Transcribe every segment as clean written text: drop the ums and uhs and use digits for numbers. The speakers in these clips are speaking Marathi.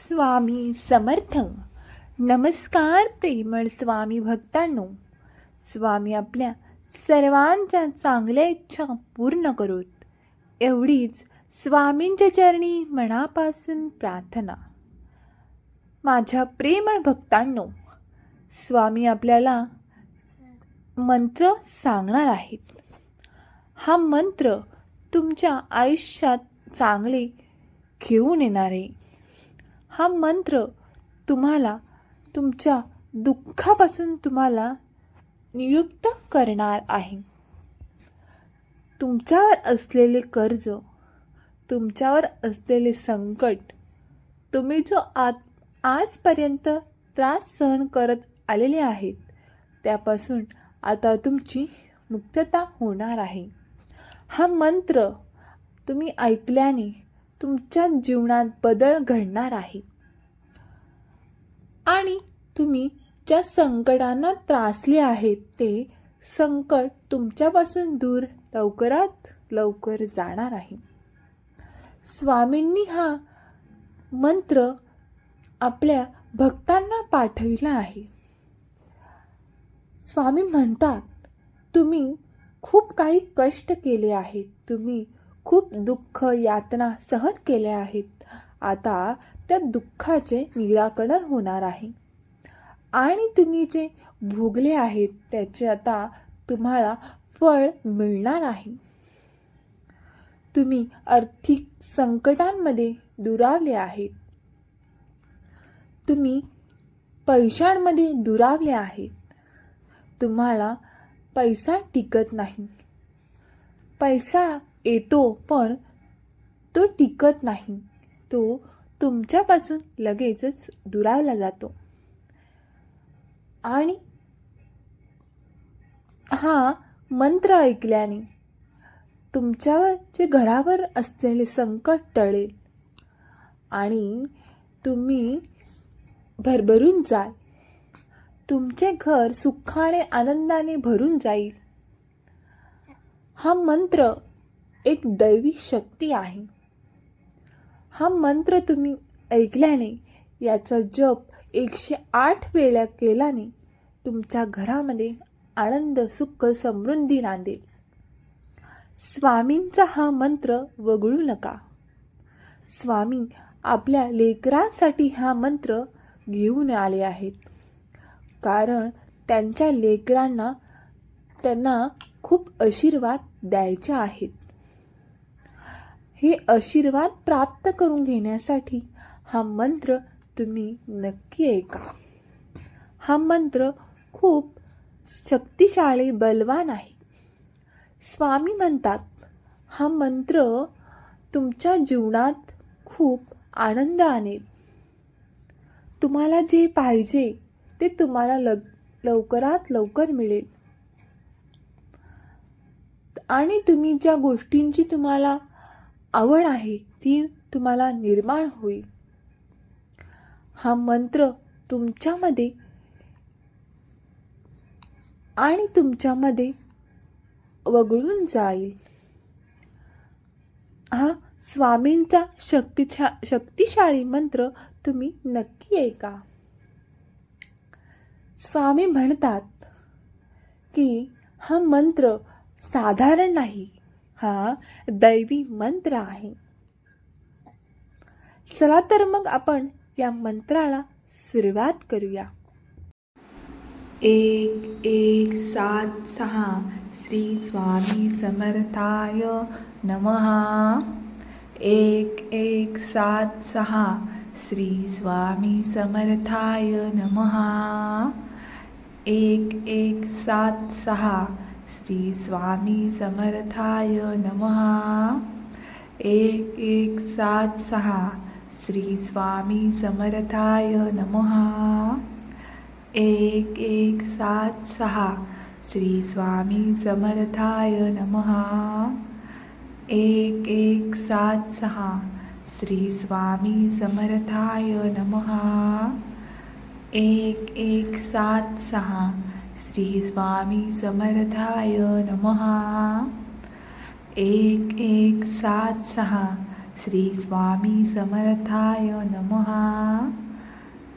स्वामी समर्थ. नमस्कार प्रेमळ स्वामी भक्तांनो. स्वामी आपल्या सर्वांच्या चांगल्या इच्छा पूर्ण करोत एवढीच स्वामींच्या चरणी मनापासून प्रार्थना. माझ्या प्रेमळ भक्तांनो, स्वामी आपल्याला मंत्र सांगणार आहेत. हा मंत्र तुमच्या आयुष्यात चांगले घेऊन येणार आहे. हा मंत्र तुम्हाला तुमच्या दुःखापासून तुम्हाला नियुक्त करणार आहे. तुमच्यावर असलेले कर्ज, तुमच्यावर असलेले संकट, तुम्ही जो आजपर्यंत त्रास सहन करत आलेले आहेत त्यापासून आता तुमची मुक्तता होणार आहे. हा मंत्र तुम्ही ऐकल्याने तुमच्या जीवनात बदल घडणार आहे आणि तुम्ही ज्या संकटांना त्रासले आहेत ते संकट तुमच्यापासून दूर लवकरात लवकर जाणार आहे. स्वामींनी हा मंत्र आपल्या भक्तांना पाठविला आहे. स्वामी म्हणतात, तुम्ही खूप काही कष्ट केले आहेत, तुम्ही खूप दुःख यातना सहन केल्या आहेत. आता त्या दुःखाचे निराकरण होणार आहे आणि तुम्ही जे भोगले आहेत त्याचे आता तुम्हाला फळ मिळणार आहे. तुम्ही आर्थिक संकटांमध्ये दुरावले आहेत, तुम्ही पैशांमध्ये दुरावले आहेत. तुम्हाला पैसा टिकत नाही. पैसा येतो पण तो टिकत नाही, तो तुमच्यापासून लगेचच दुरावला जातो. आणि हा मंत्र ऐकल्याने तुमच्यावर जे घरावर असलेले संकट टळेल आणि तुम्ही भरभरून जाल. तुमचे घर सुखाने आनंदाने भरून जाईल. हा मंत्र एक दैवी शक्ती आहे. हा मंत्र तुम्ही ऐकल्याने, याचा जप 108 वेळा केल्याने तुमच्या घरामध्ये आनंद, सुख, समृद्धी नांदेल. स्वामींचा हा मंत्र वगळू नका. स्वामी आपल्या लेकरांसाठी हा मंत्र घेऊन आले आहेत, कारण त्यांच्या लेकरांना त्यांना खूप आशीर्वाद द्यायचे आहेत. हे आशीर्वाद प्राप्त करून घेण्यासाठी हा मंत्र तुम्ही नक्की ऐका. हा मंत्र खूप शक्तिशाली, बलवान आहे. स्वामी म्हणतात, हा मंत्र तुमच्या जीवनात खूप आनंद आणेल. तुम्हाला जे पाहिजे ते तुम्हाला लवकरात लवकर मिळेल आणि तुम्ही ज्या गोष्टींची तुम्हाला आवड आहे ती तुम्हाला निर्माण होईल. हा मंत्र तुमच्यामध्ये आणि तुमच्यामध्ये वगळून जाईल. हा स्वामींचा शक्तिशाली मंत्र तुम्ही नक्की ऐका. स्वामी म्हणतात की हा मंत्र साधारण नाही, हा दैवी मंत्र आहे. चला तर मग आपण या मंत्राला सुरुवात करूया. 1176 श्री स्वामी समर्थाय नमः. 1176 श्री स्वामी समर्थाय नमः. 1176 श्री स्वामी समर्थाय नमः. 1176 श्री स्वामी समर्थाय नमः. 1176 श्री स्वामी समर्थाय नमः. 1176 श्री स्वामी समर्थाय नमः. 1176 श्री स्वामी समर्थाय नमः. 1176 श्री स्वामी समर्थाय नमः.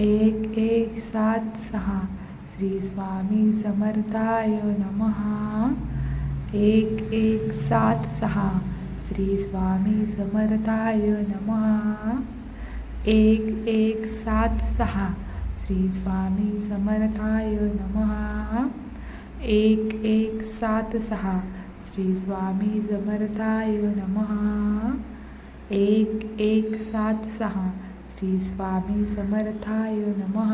1176 श्री स्वामी समर्थाय नमः 1176 श्री स्वामी समर्थाय नमः 1176 श्री स्वामी समर्थाय नमः 1176 श्री स्वामी समर्थाय नमः 1176 श्री स्वामी समर्थाय नमः